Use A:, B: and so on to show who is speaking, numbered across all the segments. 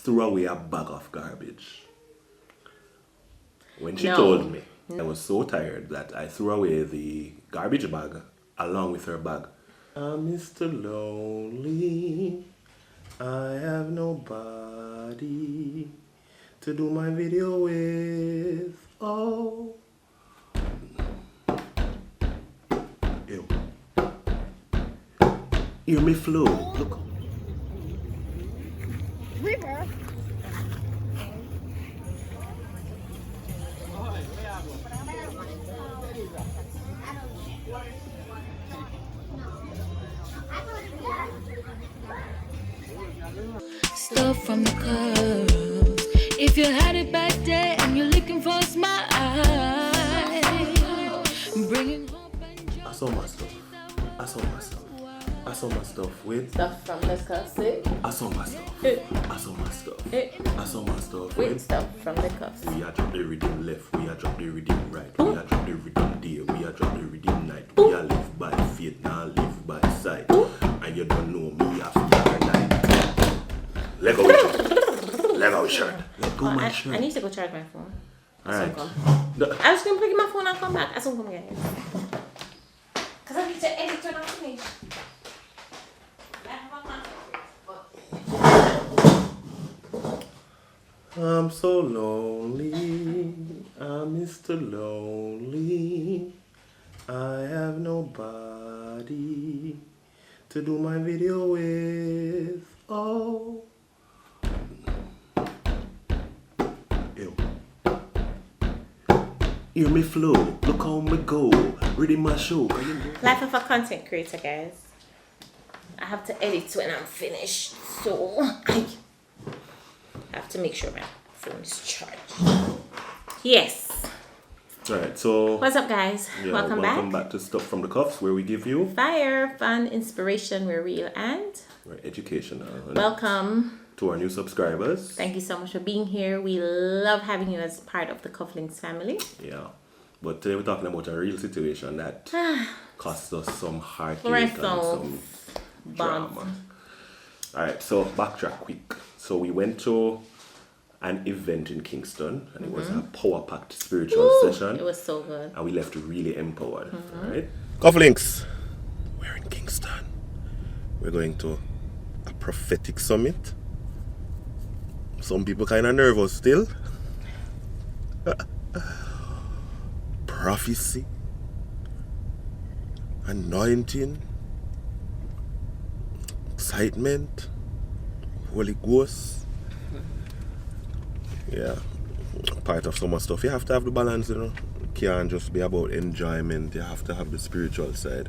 A: threw away a bag of garbage. When she told me, I was so tired that I threw away the garbage bag along with her bag. I'm Mr. Lonely. I have nobody to do my video with. Oh. Ew. Hear me flow. Look.
B: River.
C: Stuff from the curves. If you had it back there and you're looking for a smile, bringing hope and joy.
A: I saw my stuff. I saw my stuff. I saw my stuff with.
D: Stuff from the cuffs.
A: I saw my stuff. I saw my stuff. I saw my stuff
D: With
A: with.
D: stuff from the cuffs.
A: We are drop the rhythm left, we are drop the rhythm right. We are drop the rhythm day, we are drop the rhythm night. We are live by faith, now live by sight. And you don't know me after night. Let go with shirt. Let go with shirt. Let go my shirt.
D: I need to go charge my phone.
A: Alright.
D: I was going to plug in my phone and come back. I soon come again. Because I need to edit when I finish.
A: I'm so lonely. I'm Mr. Lonely. I have nobody to do my video with. Oh. Ew. Hear me flow. Look how me go. Reading my show.
D: Life of a content creator, guys. I have to edit when I'm finished. So I have to make sure my phone is charged. Yes.
A: Alright, so
D: What's up, guys?
A: yeah,
D: welcome
A: back to Stuff from the Cuffs, where we give you
D: Fire, fun, inspiration, we're real, and
A: we're educational.
D: welcome.
A: To our new subscribers.
D: Thank you so much for being here. We love having you as part of the Cufflinks family.
A: Yeah. But today we're talking about a real situation that cost us some heartache
D: Right,
A: and
D: so
A: some drama. Alright, so backtrack quick. So we went to an event in Kingston and it was a power-packed spiritual session.
D: It was so good.
A: And we left really empowered. Alright? Cufflinks, we're in Kingston. We're going to a prophetic summit. Some people kind of nervous still. Prophecy, anointing, excitement, Holy Ghost. Yeah, part of summer stuff. You have to have the balance, you know. It can't just be about enjoyment. You have to have the spiritual side.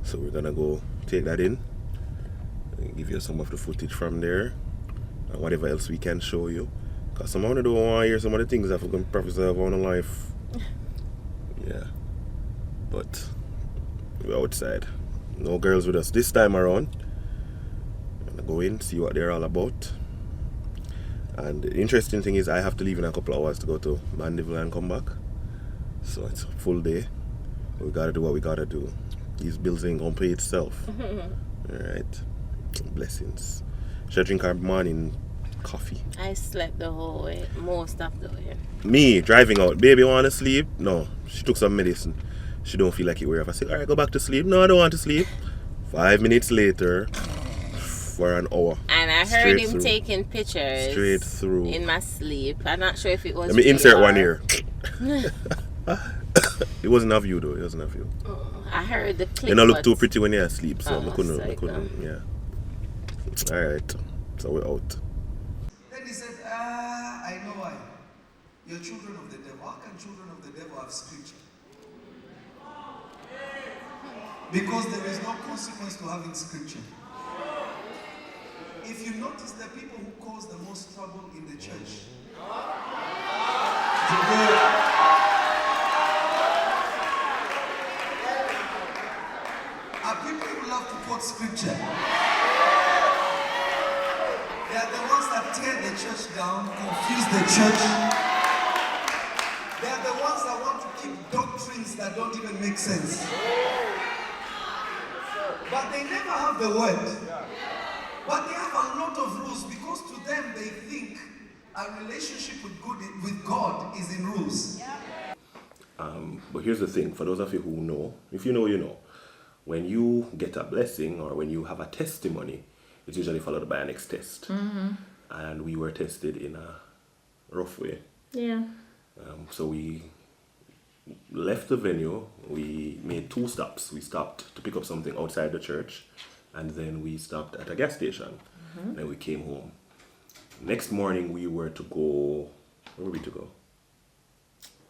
A: So we're gonna go take that in and give you some of the footage from there and whatever else we can show you. Because some of them don't want to hear some of the things that we're going to prophesy of on life. Yeah. But we're outside. No girls with us this time around. I'm going to go in, see what they're all about. And the interesting thing is I have to leave in a couple of hours to go to Mandeville and come back. So it's a full day. We got to do what we got to do. These bills ain't going to pay itself. Alright. Blessings. Should I drink our morning coffee?
D: I slept the whole way, most of the way.
A: Me driving out. Baby want to sleep? No. She took some medicine. She don't feel like it. Wherever I say, alright, go back to sleep. No, I don't want to sleep. 5 minutes later, for an hour.
D: And I heard him taking pictures.
A: Straight through.
D: In my sleep. I'm not sure if it was.
A: Let me insert one here. It wasn't of you though. It wasn't of you.
D: I heard the clip.
A: You don't look too pretty when you're asleep, so I couldn't. Yeah. Alright. So we're out.
E: Then he said, I know why. You're children of the devil. How can children of the devil have scripture? Because there is no consequence to having scripture. If you notice the people who cause the most trouble in the church, are people who love to quote scripture. They are the ones that tear the church down, confuse the church. They are the ones that want to keep doctrines that don't even make sense. But they never have the word. But they have a lot of rules because to them they A relationship with God is in rules.
A: But here's the thing, for those of you who know, if you know, you know. When you get a blessing or when you have a testimony, it's usually followed by a next test. And we were tested in a rough way.
D: Yeah.
A: So we left the venue, we made 2 stops. We stopped to pick up something outside the church, and then we stopped at a gas station. Then we came home. Next morning we were to go, where were we to go?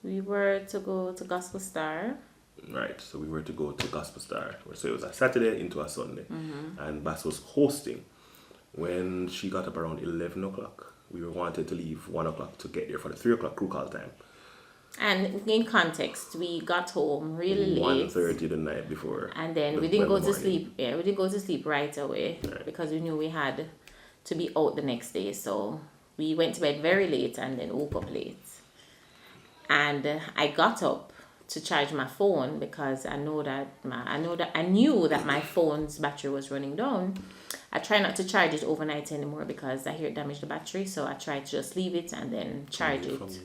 D: We were to go to Gospel Star.
A: Right, so we were to go to Gospel Star. So it was a Saturday into a Sunday. And Bass was hosting. When she got up around 11 o'clock, we wanted to leave 1 o'clock to get there for the 3 o'clock crew call time.
D: And in context, we got home really late.
A: 1:30 the night before.
D: And then we didn't go to sleep. Yeah, we didn't go to sleep right away because we knew we had to be out the next day. So we went to bed very late and then woke up late. And I got up to charge my phone because I knew that my phone's battery was running down. I try not to charge it overnight anymore because I hear it damage the battery, so I try to just leave it and then charge it,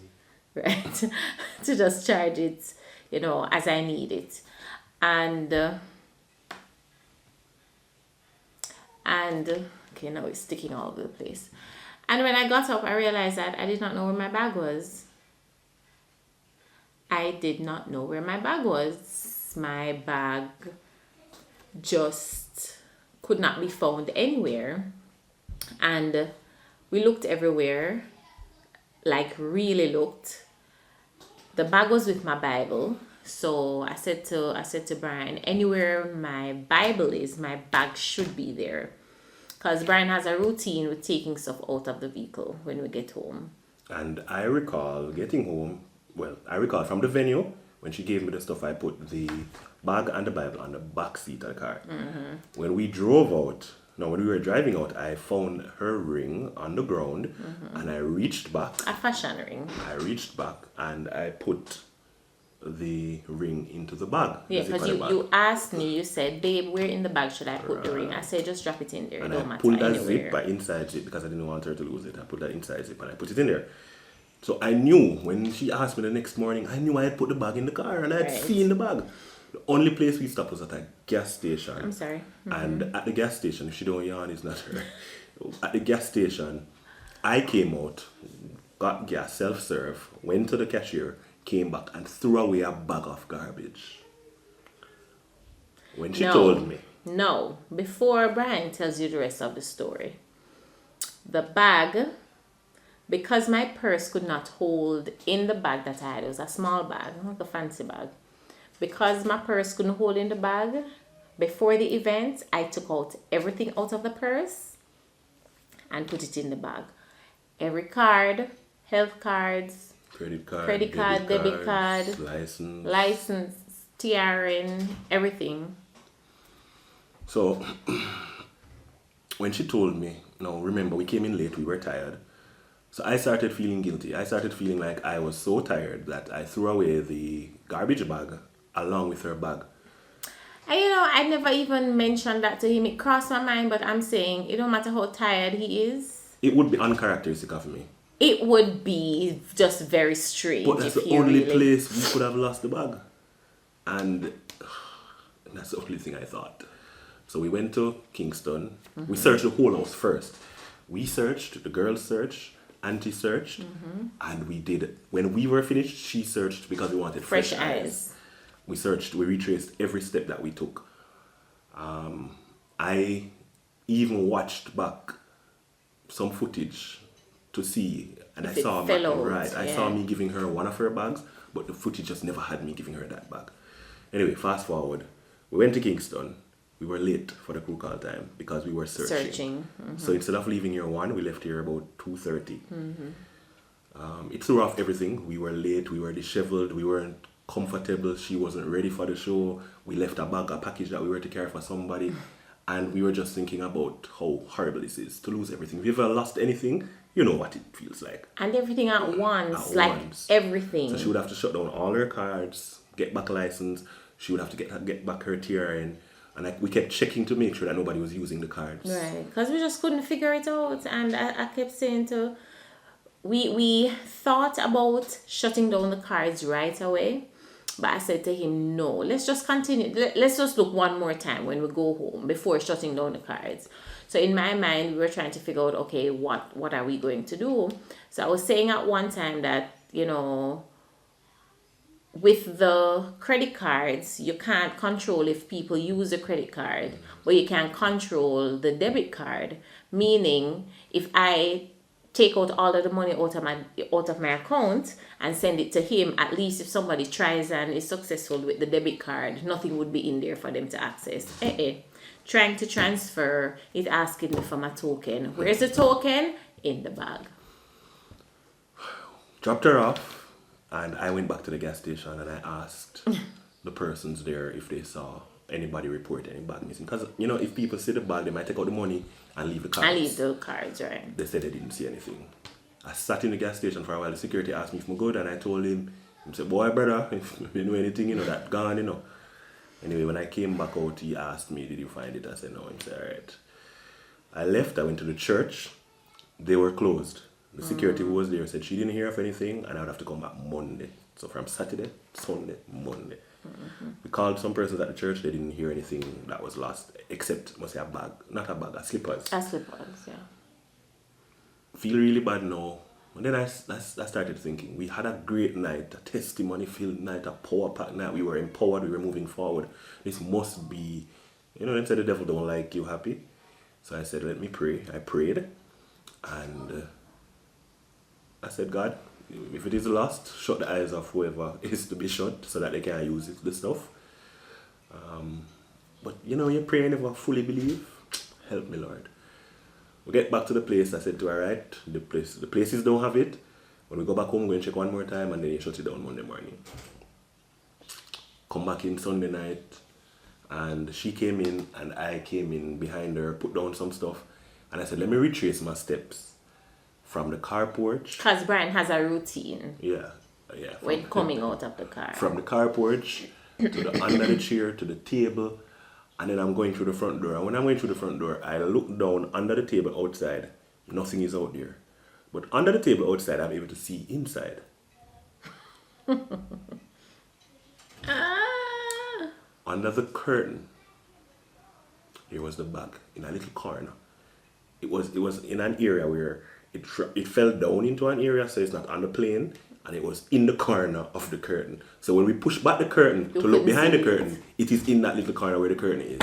D: right? To just charge it, as I need it. And okay, now it's sticking all over the place. And when I got up, I realized that I did not know where my bag was. I did not know where my bag was. My bag just could not be found anywhere. And we looked everywhere, like really looked. The bag was with my Bible. So I said to Brian, anywhere my Bible is, my bag should be there. Because Brian has a routine with taking stuff out of the vehicle when we get home.
A: And I recall getting home. Well, I recall from the venue, when she gave me the stuff, I put the bag and the Bible on the back seat of the car. When we were driving out, I found her ring on the ground, and I reached back.
D: A fashion ring.
A: I reached back and I put the ring into the bag.
D: Yeah, because you asked me, you said, babe, where in the bag should I put the ring? I said, just drop it in there.
A: And
D: it don't
A: I
D: matter
A: pulled that
D: anywhere.
A: zip inside zip because I didn't want her to lose it. I put that inside zip and I put it in there. So I knew when she asked me the next morning, I knew I had put the bag in the car and I had seen the bag. The only place we stopped was at a gas station.
D: I'm sorry.
A: And at the gas station, if she don't yawn, it's not her. At the gas station, I came out, got gas, self-serve, went to the cashier, came back and threw away a bag of garbage. When she told me.
D: No, before Brian tells you the rest of the story. The bag, because my purse could not hold in the bag that I had, it was a small bag, not a fancy bag. Because my purse couldn't hold in the bag, before the event, I took out everything out of the purse and put it in the bag. Every card, health cards, credit card, debit card, license, TRN, everything.
A: So, when she told me, remember, we came in late, we were tired. So I started feeling guilty. I started feeling like I was so tired that I threw away the garbage bag along with her bag.
D: And I never even mentioned that to him. It crossed my mind, but I'm saying it don't matter how tired he is.
A: It would be uncharacteristic of me.
D: It would be just very strange.
A: But that's the only place we could have lost the bag. And that's the only thing I thought. So we went to Kingston. We searched the whole house first. We searched, the girls searched, Auntie searched, and we did. When we were finished, she searched because we wanted fresh eyes. We searched, we retraced every step that we took. I even watched back some footage to see, and I saw me giving her one of her bags, but the footage just never had me giving her that bag. Anyway, fast forward, we went to Kingston. We were late for the crew call time because we were searching. So instead of leaving here 1, we left here about 2:30. It threw off everything. We were late, we were disheveled, we weren't comfortable, she wasn't ready for the show. We left a package that we were to carry for somebody, and we were just thinking about how horrible this is, to lose everything. If you've ever lost anything, you know what it feels like.
D: And everything at once, everything.
A: So she would have to shut down all her cards, get back a license, she would have to get back her TRN, and we kept checking to make sure that nobody was using the cards.
D: Right, because we just couldn't figure it out, and I kept saying to we thought about shutting down the cards right away, but I said to him, no, let's just continue. Let's just look one more time when we go home before shutting down the cards. So in my mind, we were trying to figure out, okay, what are we going to do? So I was saying at one time that, with the credit cards, you can't control if people use a credit card, but you can control the debit card. Meaning, if I take out all of the money out of my account and send it to him, at least if somebody tries and is successful with the debit card, nothing would be in there for them to access. Trying to transfer is asking me for my token. Where's the token? In the bag.
A: Dropped her off. And I went back to the gas station and I asked the persons there if they saw anybody report any bag missing. Because, if people see the bag, they might take out the money and leave the cards.
D: And leave the cards, right.
A: They said they didn't see anything. I sat in the gas station for a while. The security asked me if I'm good, and I told him, he said, boy, brother, if you know anything, that gone, Anyway, when I came back out, he asked me, did you find it? I said, no. He said, all right. I left. I went to the church. They were closed. The security who was there said she didn't hear of anything and I would have to come back Monday. So from Saturday, Sunday, Monday. We called some persons at the church. They didn't hear anything that was lost except, must say, a bag. Not a bag, a slippers.
D: A slippers, yeah.
A: Feel really bad now. And then I started thinking, we had a great night, a testimony-filled night, a power-packed night. We were empowered, we were moving forward. This must be, they said the devil don't like you happy. So I said, let me pray. I prayed and I said, God, if it is lost, shut the eyes of whoever is to be shut so that they can use it, the stuff. But you pray and never fully believe. Help me, Lord. We get back to the place. I said to her, right, the places don't have it. When we go back home, we're going to check one more time and then you shut it down Monday morning. Come back in Sunday night and she came in and I came in behind her, put down some stuff. And I said, let me retrace my steps. From the car porch.
D: Because Brian has a routine.
A: Yeah.
D: When coming out of the car.
A: From the car porch to the under the chair to the table. And then I'm going through the front door. And when I'm going through the front door, I look down under the table outside. Nothing is out there. But under the table outside, I'm able to see inside. Under the curtain, here was the bag in a little corner. It was in an area where it fell down into an area, so it's not on the plane, and it was in the corner of the curtain. So when we push back the curtain to look behind the curtain, it is in that little corner where the curtain is.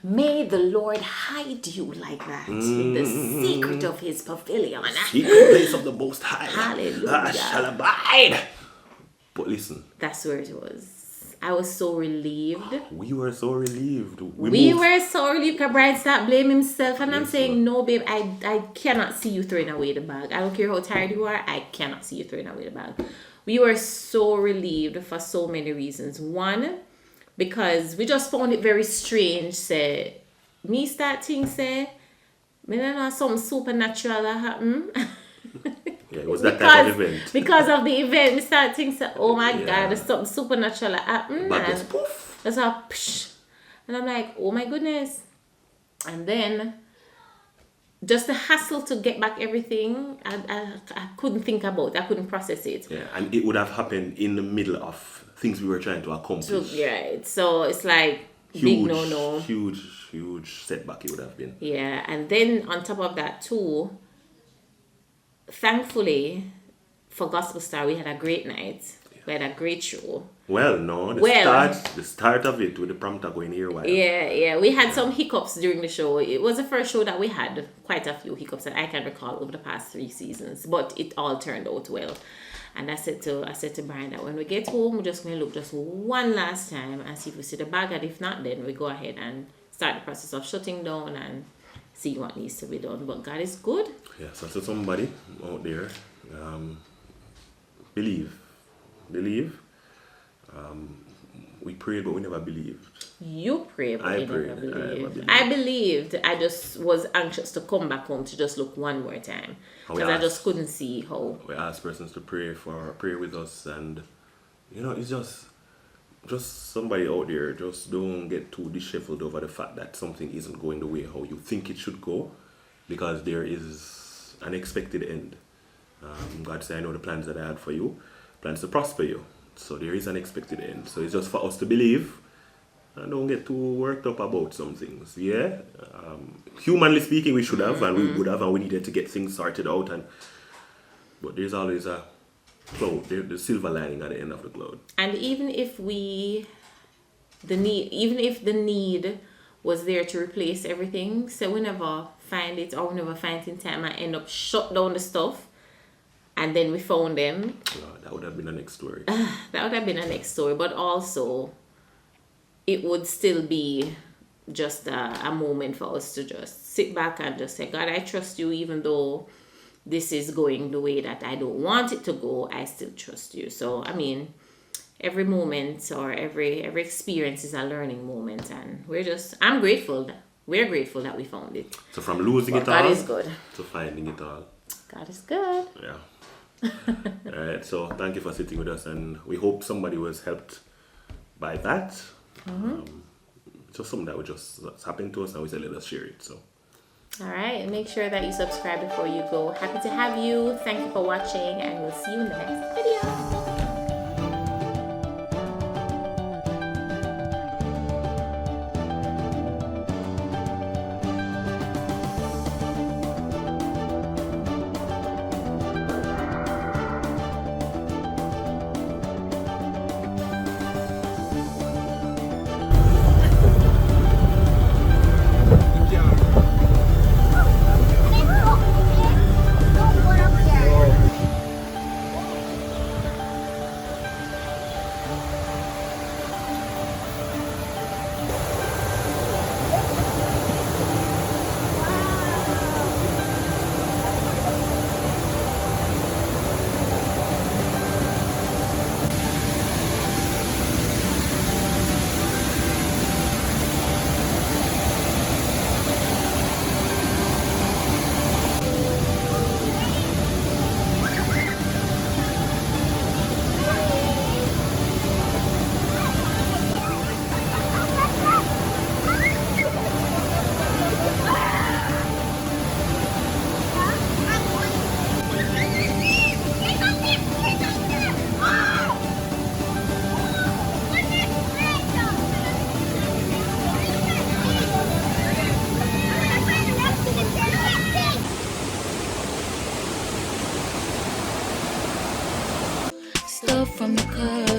D: May the Lord hide you like that in the secret of his pavilion.
A: Secret place of the Most High.
D: Hallelujah.
A: I shall abide. But listen.
D: That's where it was. I was so relieved.
A: We were so relieved.
D: We were so relieved because Brian started blaming himself. And I'm saying, no, babe, I cannot see you throwing away the bag. I don't care how tired you are. I cannot see you throwing away the bag. We were so relieved for so many reasons. One, because we just found it very strange. Say, me start think, say, I don't know, something supernatural that happened.
A: Yeah, it was that type of event.
D: Because of the event, we started thinking, oh my God, there's something supernatural that happened.
A: But just poof.
D: That's a psh. And I'm like, oh my goodness. And then, just the hassle to get back everything, I couldn't think about. I couldn't process it.
A: Yeah, and it would have happened in the middle of things we were trying to accomplish.
D: Right. So it's like, big no-no.
A: Huge setback it would have been.
D: Yeah, and then on top of that too, thankfully, for Gospel Star, we had a great night. We had a great show.
A: Well, no, the start of it with the prompter going here.
D: Yeah. We had some hiccups during the show. It was the first show that we had quite a few hiccups that I can recall over the past 3 seasons, but it all turned out well. And I said to Brian that when we get home, we're just going to look just one last time and see if we see the bag, and if not, then we go ahead and start the process of shutting down and see what needs to be done. But God is good.
A: Yeah, so to somebody out there, believe. We prayed, but we never believed.
D: You prayed, but you never believed. I believed. I just was anxious to come back home to just look one more time. Because I just couldn't see how.
A: We asked persons to pray with us, and it's just somebody out there, just don't get too disheveled over the fact that something isn't going the way how you think it should go, because there is an expected end. God said, I know the plans that I had for you, plans to prosper you. So there is an expected end. So it's just for us to believe and don't get too worked up about some things. Yeah, humanly speaking, we should have, and we would have, and we needed to get things sorted out. But there's always a cloud, the silver lining at the end of the cloud.
D: And even if the need was there to replace everything, so we never find it, or we never find it in time and end up shut down the stuff, and then we found them.
A: Yeah, that would have been the next story.
D: That would have been a next story, but also it would still be just a moment for us to just sit back and just say, God, I trust you, even though this is going the way that I don't want it to go, I still trust you. So, I mean, every moment or every experience is a learning moment, and I'm grateful. We're grateful that we found it.
A: So from losing it all,
D: God is good.
A: to finding it all.
D: God is good.
A: Yeah. Alright, so thank you for sitting with us, and we hope somebody was helped by that. Just something that that's happened to us, and we said let us share it. So
D: Alright, make sure that you subscribe before you go. Happy to have you. Thank you for watching, and we'll see you in the next video.
C: Stuff from the car.